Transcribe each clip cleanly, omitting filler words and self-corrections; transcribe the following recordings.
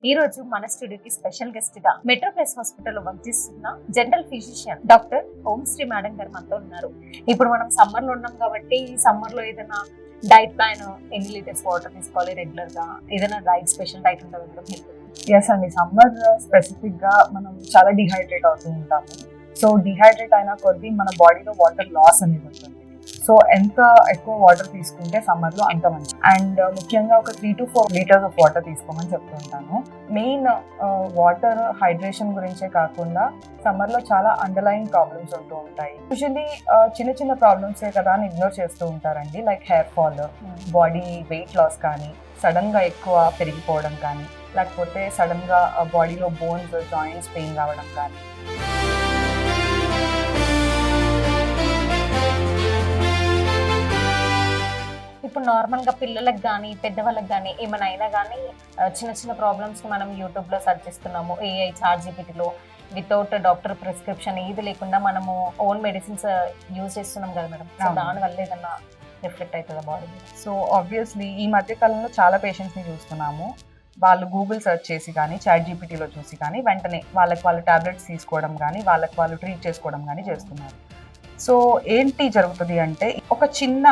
ఈ రోజు మన స్టూడియోకి స్పెషల్ గెస్ట్ గా మెట్రో ప్లస్ హాస్పిటల్లో వర్క్ చేస్తున్న జనరల్ ఫిజిషియన్ డాక్టర్ ఓం శ్రీ మేడం గారు మనతో ఉన్నారు. ఇప్పుడు మనం సమ్మర్ లో ఉన్నాం కాబట్టి ఈ సమ్మర్ లో ఏదైనా డైట్ ప్లాన్, ఎన్ని లీటర్స్ వాటర్ తీసుకోవాలి రెగ్యులర్ గా, ఏదైనా డైట్ స్పెషల్ డైట్ ఉంటుంది మేడం? ఎస్ అండి, సమ్మర్ స్పెసిఫిక్ గా మనం చాలా డిహైడ్రేట్ అవుతూ ఉంటాము. సో డిహైడ్రేట్ అయిన కొద్దీ మన బాడీలో వాటర్ లాస్ అనేది ఉంటుంది. సో ఎంత ఎక్కువ వాటర్ తీసుకుంటే సమ్మర్ లో అంత మంచి. అండ్ ముఖ్యంగా ఒక 3 to 4 లీటర్స్ ఆఫ్ వాటర్ తీసుకోమని చెప్తుంటాను. మెయిన్ వాటర్ హైడ్రేషన్ గురించే కాకుండా సమ్మర్ లో చాలా అండర్లైన్ ప్రాబ్లమ్స్ ఉంటూ ఉంటాయి. యూజువల్లీ చిన్న చిన్న ప్రాబ్లమ్సే కదా అని ఇగ్నోర్ చేస్తూ ఉంటారండి. Like hair fall, body weight loss కానీ, సడన్ గా ఎక్కువ పెరిగిపోవడం కానీ, లేకపోతే సడన్ గా బాడీలో బోన్స్, జాయింట్స్ పెయిన్ రావడం కానీ. ఇప్పుడు నార్మల్ గా పిల్లలకు కానీ పెద్దవాళ్ళకి కానీ ఏమైనా అయినా కానీ చిన్న చిన్న ప్రాబ్లమ్స్ మనం యూట్యూబ్ లో సర్చ్ చేస్తున్నాము, ఏఐ, ChatGPT లో వితౌట్ డాక్టర్ ప్రిస్క్రిప్షన్ ఏది లేకుండా మనము ఓన్ మెడిసిన్స్ యూజ్ చేస్తున్నాం కదా మేడం. సో దాని వల్ల ఏదన్నా రిఫ్లెక్ట్ అవుతుందా బాడీ? సో ఆబ్వియస్లీ ఈ మధ్య కాలంలో చాలా పేషెంట్స్ ని చూస్తున్నాము. వాళ్ళు గూగుల్ సెర్చ్ చేసి కానీ, ChatGPT లో చూసి కానీ వెంటనే వాళ్ళకి టాబ్లెట్స్ తీసుకోవడం కానీ, వాళ్ళు ట్రీట్ చేసుకోవడం కానీ చేస్తున్నారు. సో ఏంటి జరుగుతుంది అంటే, ఒక చిన్న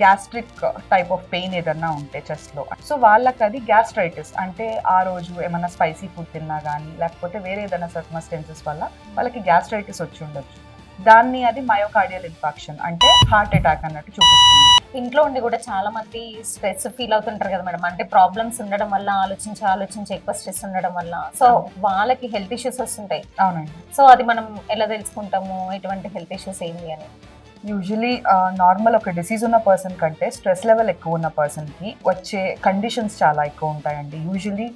గ్యాస్ట్రిక్ టైప్ ఆఫ్ పెయిన్ ఏదన్నా ఉంటే చెస్ట్లో, సో వాళ్ళకి అది గ్యాస్ట్రైటిస్ అంటే ఆ రోజు ఏమైనా స్పైసీ ఫుడ్ తిన్నా కానీ, లేకపోతే వేరే ఏదైనా సర్కమ్స్టెన్సెస్ వల్ల వాళ్ళకి గ్యాస్ట్రైటిస్ వచ్చి ఉండొచ్చు. దాన్ని అది మయోకార్డియల్ ఇన్ఫాక్షన్ అంటే హార్ట్ అటాక్ అన్నట్టు చూపిస్తుంది. ఇంట్లో ఉండి కూడా చాలా మంది స్ట్రెస్ ఫీల్ అవుతుంటారు కదా మేడం, అంటే ప్రాబ్లమ్స్ ఉండడం వల్ల ఆలోచించి ఎక్కువ స్ట్రెస్ ఉండడం వల్ల సో వాళ్ళకి హెల్త్ ఇష్యూస్ వస్తుంటాయి. అవునండి. సో అది మనం ఎలా తెలుసుకుంటాము ఎటువంటి హెల్త్ ఇష్యూస్ ఏంటి అని? యూజువలీ నార్మల్ ఒక డిసీజ్ ఉన్న పర్సన్ కంటే స్ట్రెస్ లెవెల్ ఎక్కువ ఉన్న పర్సన్కి వచ్చే కండిషన్స్ చాలా ఎక్కువ ఉంటాయండి. యూజువలీ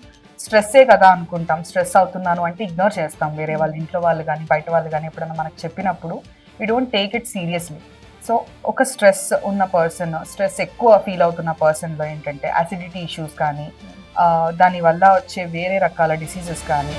స్ట్రెస్సే కదా అనుకుంటాం, స్ట్రెస్ అవుతున్నాను అంటే ఇగ్నోర్ చేస్తాం. వేరే వాళ్ళు, ఇంట్లో వాళ్ళు కానీ, బయట వాళ్ళు కానీ ఎప్పుడైనా మనకు చెప్పినప్పుడు we don't take it seriously. So ఒక స్ట్రెస్ ఉన్న పర్సన్, స్ట్రెస్ ఎక్కువ ఫీల్ అవుతున్న పర్సన్లో ఏంటంటే యాసిడిటీ ఇష్యూస్ కానీ, దానివల్ల వచ్చే వేరే రకాల డిసీజెస్ కానీ,